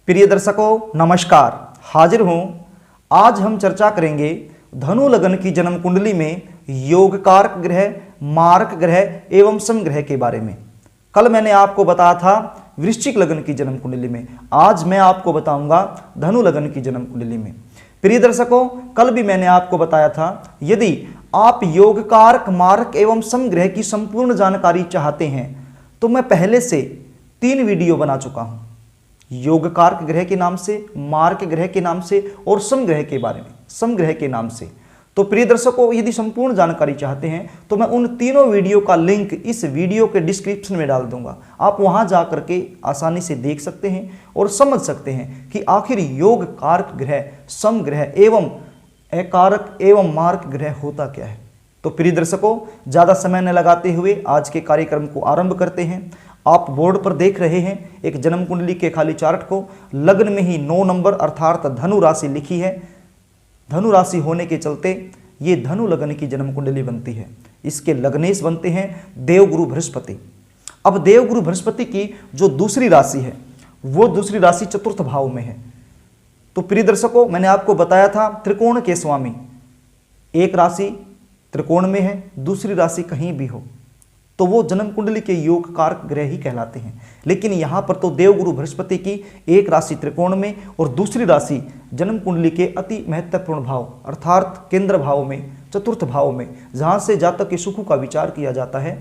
प्रिय दर्शकों नमस्कार, हाजिर हूँ। आज हम चर्चा करेंगे धनु लगन की जन्म कुंडली में योग कारक ग्रह, मारक ग्रह एवं समग्रह के बारे में। कल मैंने आपको बताया था वृश्चिक लगन की जन्म कुंडली में, आज मैं आपको बताऊंगा धनु लगन की जन्म कुंडली में। प्रिय दर्शकों, कल भी मैंने आपको बताया था यदि आप योग कारक, मारक एवं समग्रह की संपूर्ण जानकारी चाहते हैं तो मैं पहले से 3 वीडियो बना चुका हूं, योग कारक ग्रह के नाम से, मारक ग्रह के नाम से और समग्रह के बारे में, समग्रह के नाम से। तो प्रिय दर्शकों, यदि संपूर्ण जानकारी चाहते हैं तो मैं उन तीनों वीडियो का लिंक इस वीडियो के डिस्क्रिप्शन में डाल दूंगा। आप वहां जाकर के आसानी से देख सकते हैं और समझ सकते हैं कि आखिर योग कारक ग्रह, समग्रह एवं अकारक एवं मारक ग्रह होता क्या है। तो प्रिय दर्शकों, ज्यादा समय न लगाते हुए आज के कार्यक्रम को आरंभ करते हैं। आप बोर्ड पर देख रहे हैं एक जन्म कुंडली के खाली चार्ट को, लग्न में ही 9 नंबर अर्थात धनु राशि लिखी है। धनु राशि होने के चलते ये धनु लगन की जन्म कुंडली बनती है। इसके लग्नेश बनते हैं देवगुरु बृहस्पति। अब देवगुरु बृहस्पति की जो दूसरी राशि है वो दूसरी राशि चतुर्थ भाव में है। तो प्रिय दर्शकों, मैंने आपको बताया था त्रिकोण के स्वामी, एक राशि त्रिकोण में है, दूसरी राशि कहीं भी हो तो वो जन्म कुंडली के योग कारक ग्रह ही कहलाते हैं। लेकिन यहाँ पर तो देवगुरु बृहस्पति की एक राशि त्रिकोण में और दूसरी राशि जन्म कुंडली के अति महत्वपूर्ण भाव अर्थात केंद्र भाव में, चतुर्थ भाव में, जहाँ से जातक के सुख का विचार किया जाता है।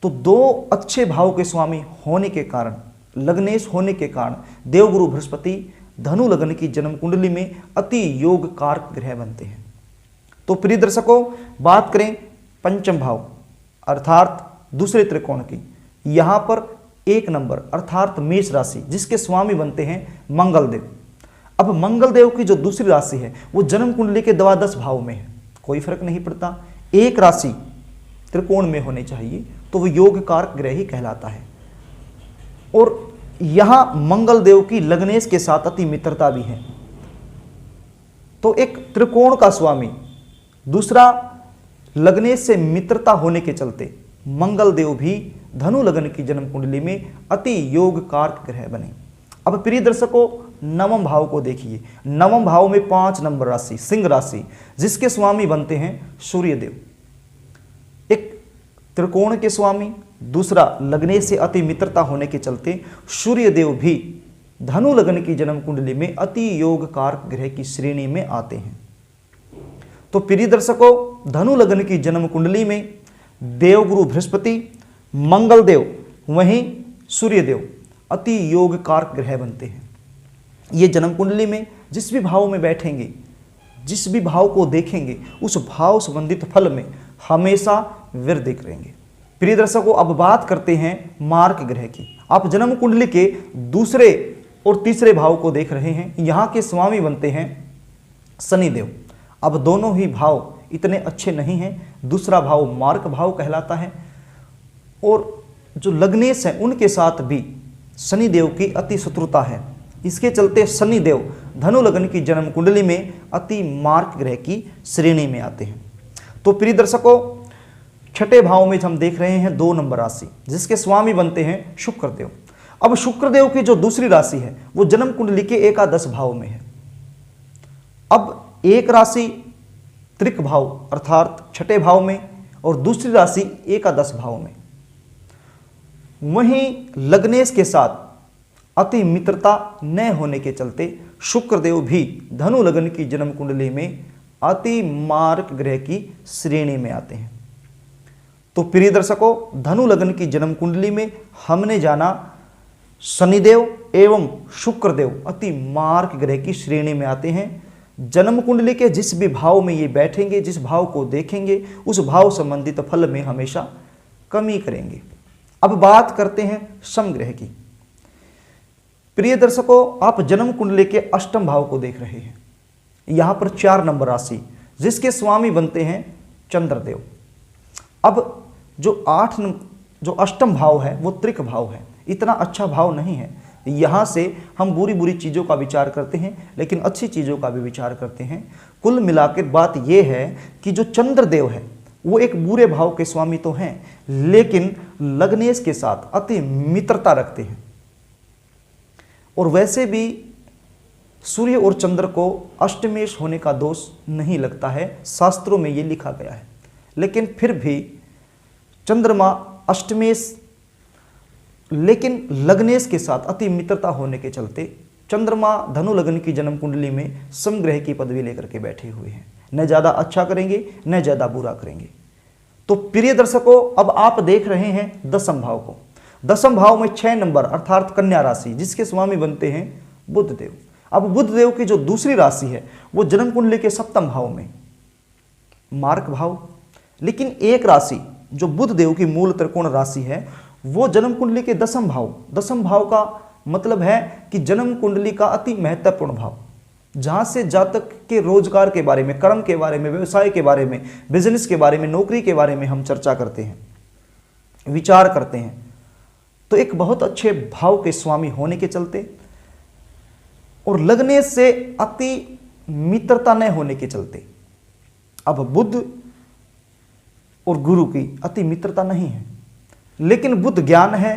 तो 2 अच्छे भाव के स्वामी होने के कारण, लग्नेश होने के कारण देवगुरु बृहस्पति धनु लगन की जन्म कुंडली में अति योग कारक ग्रह बनते हैं। तो प्रिय दर्शकों, बात करें पंचम भाव अर्थात दूसरे त्रिकोण की, यहां पर 1 नंबर अर्थात मेष राशि जिसके स्वामी बनते हैं मंगल देव। अब मंगल देव की जो दूसरी राशि है वो जन्म कुंडली के द्वादश भाव में है, कोई फर्क नहीं पड़ता, एक राशि त्रिकोण में होनी चाहिए तो वो योग कारक ग्रह ही कहलाता है। और यहां मंगल देव की लग्नेश के साथ अति मित्रता भी है। तो एक त्रिकोण का स्वामी, दूसरा लग्नेश से मित्रता होने के चलते मंगल देव भी धनु लगन की जन्म कुंडली में अति योग कारक ग्रह बने। अब प्रिय दर्शकों, नवम भाव को देखिए। नवम भाव में 5 नंबर राशि सिंह राशि जिसके स्वामी बनते हैं सूर्य देव। एक त्रिकोण के स्वामी, दूसरा लग्नेश से अति मित्रता होने के चलते सूर्य देव भी धनु लगन की जन्म कुंडली में अति योग कारक ग्रह की श्रेणी में आते हैं। तो प्रिय दर्शकों, धनु लगन की जन्म कुंडली में देवगुरु बृहस्पति, मंगल देव, वहीं सूर्य देव अति योग कारक ग्रह बनते हैं। ये जन्म कुंडली में जिस भी भाव में बैठेंगे, जिस भी भाव को देखेंगे, उस भाव संबंधित फल में हमेशा वृद्धि करेंगे। प्रिय दर्शकों, अब बात करते हैं मारक ग्रह की। आप जन्म कुंडली के दूसरे और तीसरे भाव को देख रहे हैं, यहाँ के स्वामी बनते हैं शनिदेव। अब दोनों ही भाव इतने अच्छे नहीं हैं, दूसरा भाव मारक भाव कहलाता है और जो लग्नेश है उनके साथ भी शनिदेव की अति शत्रुता है। इसके चलते शनिदेव धनु लगन की जन्म कुंडली में अति मारक ग्रह की श्रेणी में आते हैं। तो प्रिय दर्शकों, छठे भाव में हम देख रहे हैं 2 नंबर राशि जिसके स्वामी बनते हैं शुक्रदेव। अब शुक्रदेव की जो दूसरी राशि है वो जन्म कुंडली के एकादश भाव में है। अब एक राशि त्रिक भाव अर्थात छठे भाव में और दूसरी राशि एकादश भाव में, वहीं लग्नेश के साथ अति मित्रता न होने के चलते शुक्रदेव भी धनु लगन की जन्म कुंडली में अति मारक ग्रह की श्रेणी में आते हैं। तो प्रिय दर्शकों, धनु लगन की जन्म कुंडली में हमने जाना शनिदेव एवं शुक्रदेव अति मारक ग्रह की श्रेणी में आते हैं। जन्म कुंडली के जिस भी भाव में ये बैठेंगे, जिस भाव को देखेंगे, उस भाव संबंधित फल में हमेशा कमी करेंगे। अब बात करते हैं समग्रह की। प्रिय दर्शकों, आप जन्म कुंडली के अष्टम भाव को देख रहे हैं, यहां पर 4 नंबर राशि जिसके स्वामी बनते हैं चंद्रदेव। अब जो अष्टम भाव है वो त्रिक भाव है, इतना अच्छा भाव नहीं है। यहाँ से हम बुरी बुरी चीज़ों का विचार करते हैं लेकिन अच्छी चीज़ों का भी विचार करते हैं। कुल मिलाकर बात यह है कि जो चंद्रदेव है वो एक बुरे भाव के स्वामी तो हैं लेकिन लग्नेश के साथ अति मित्रता रखते हैं और वैसे भी सूर्य और चंद्र को अष्टमेश होने का दोष नहीं लगता है, शास्त्रों में ये लिखा गया है। लेकिन फिर भी चंद्रमा अष्टमेश लेकिन लग्नेश के साथ अति मित्रता होने के चलते चंद्रमा धनु लग्न की जन्म कुंडली में समग्रह की पदवी लेकर के बैठे हुए हैं। न ज़्यादा अच्छा करेंगे न ज़्यादा बुरा करेंगे। तो प्रिय दर्शकों, अब आप देख रहे हैं दसम भाव को। दसम भाव में 6 नंबर अर्थात कन्या राशि, जिसके स्वामी बनते हैं बुध देव। अब बुध देव की जो दूसरी राशि है वो जन्म कुंडली के सप्तम भाव में मार्क भाव। लेकिन एक राशि जो बुध देव की मूल त्रिकोण राशि है वो जन्म कुंडली के दसम भाव। दसम भाव का मतलब है कि जन्म कुंडली का अति महत्वपूर्ण भाव, जहां से जातक के रोजगार के बारे में, कर्म के बारे में, व्यवसाय के बारे में, बिजनेस के बारे में, नौकरी के बारे में हम चर्चा करते हैं, विचार करते हैं। तो एक बहुत अच्छे भाव के स्वामी होने के चलते और लगने से अति मित्रता न होने के चलते, अब बुध और गुरु की अति मित्रता नहीं है, लेकिन बुध ज्ञान है,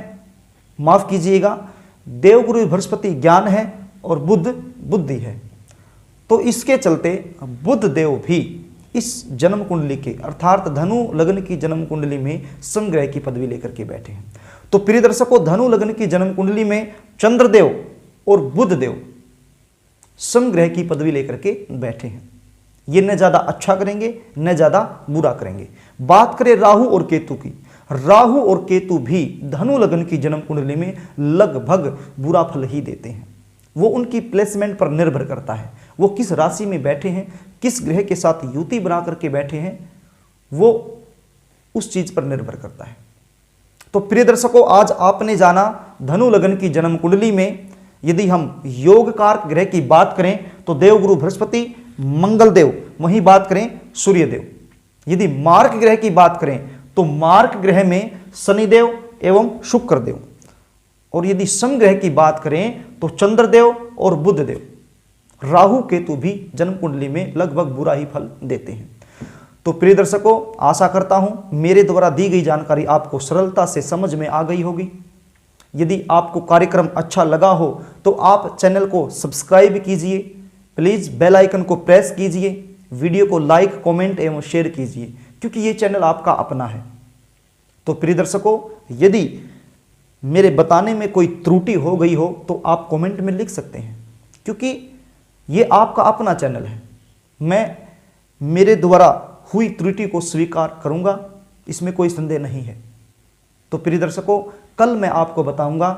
माफ कीजिएगा, देवगुरु बृहस्पति ज्ञान है और बुध बुद्धि है। तो इसके चलते बुध देव भी इस जन्म कुंडली के अर्थात धनु लग्न की जन्म कुंडली में समग्रह की पदवी लेकर के बैठे हैं। तो प्रिय दर्शकों, धनु लग्न की जन्म कुंडली में चंद्रदेव और बुध देव समग्रह की पदवी लेकर के बैठे हैं। ये न ज्यादा अच्छा करेंगे न ज्यादा बुरा करेंगे। बात करें राहु और केतु की, राहु और केतु भी धनु लग्न की जन्म कुंडली में लगभग बुरा फल ही देते हैं। वो उनकी प्लेसमेंट पर निर्भर करता है, वो किस राशि में बैठे हैं, किस ग्रह के साथ युति बना करके बैठे हैं, वो उस चीज पर निर्भर करता है। तो प्रिय दर्शकों, आज आपने जाना धनु लग्न की जन्म कुंडली में यदि हम योग कारक ग्रह की बात करें तो देवगुरु बृहस्पति, मंगल देव, वहीं बात करें सूर्य देव। यदि मार्क ग्रह की बात करें तो मार्क ग्रह में शनिदेव एवं शुक्र देव, और यदि समग्रह की बात करें तो चंद्रदेव और बुध देव। राहु केतु भी जन्म कुंडली में लगभग बुरा ही फल देते हैं। तो प्रिय दर्शकों, आशा करता हूं मेरे द्वारा दी गई जानकारी आपको सरलता से समझ में आ गई होगी। यदि आपको कार्यक्रम अच्छा लगा हो तो आप चैनल को सब्सक्राइब कीजिए, प्लीज़ बेल आइकन को प्रेस कीजिए, वीडियो को लाइक, कमेंट एवं शेयर कीजिए, क्योंकि ये चैनल आपका अपना है। तो प्रिय दर्शकों, यदि मेरे बताने में कोई त्रुटि हो गई हो तो आप कमेंट में लिख सकते हैं, क्योंकि ये आपका अपना चैनल है। मैं मेरे द्वारा हुई त्रुटि को स्वीकार करूंगा, इसमें कोई संदेह नहीं है। तो प्रिय दर्शकों, कल मैं आपको बताऊंगा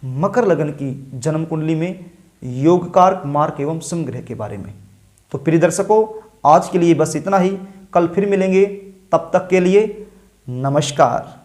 मकर लग्न की जन्म कुंडली में योगकारक मार्क एवं समग्रह के बारे में। तो प्रिय दर्शकों, आज के लिए बस इतना ही। कल फिर मिलेंगे, तब तक के लिए नमस्कार।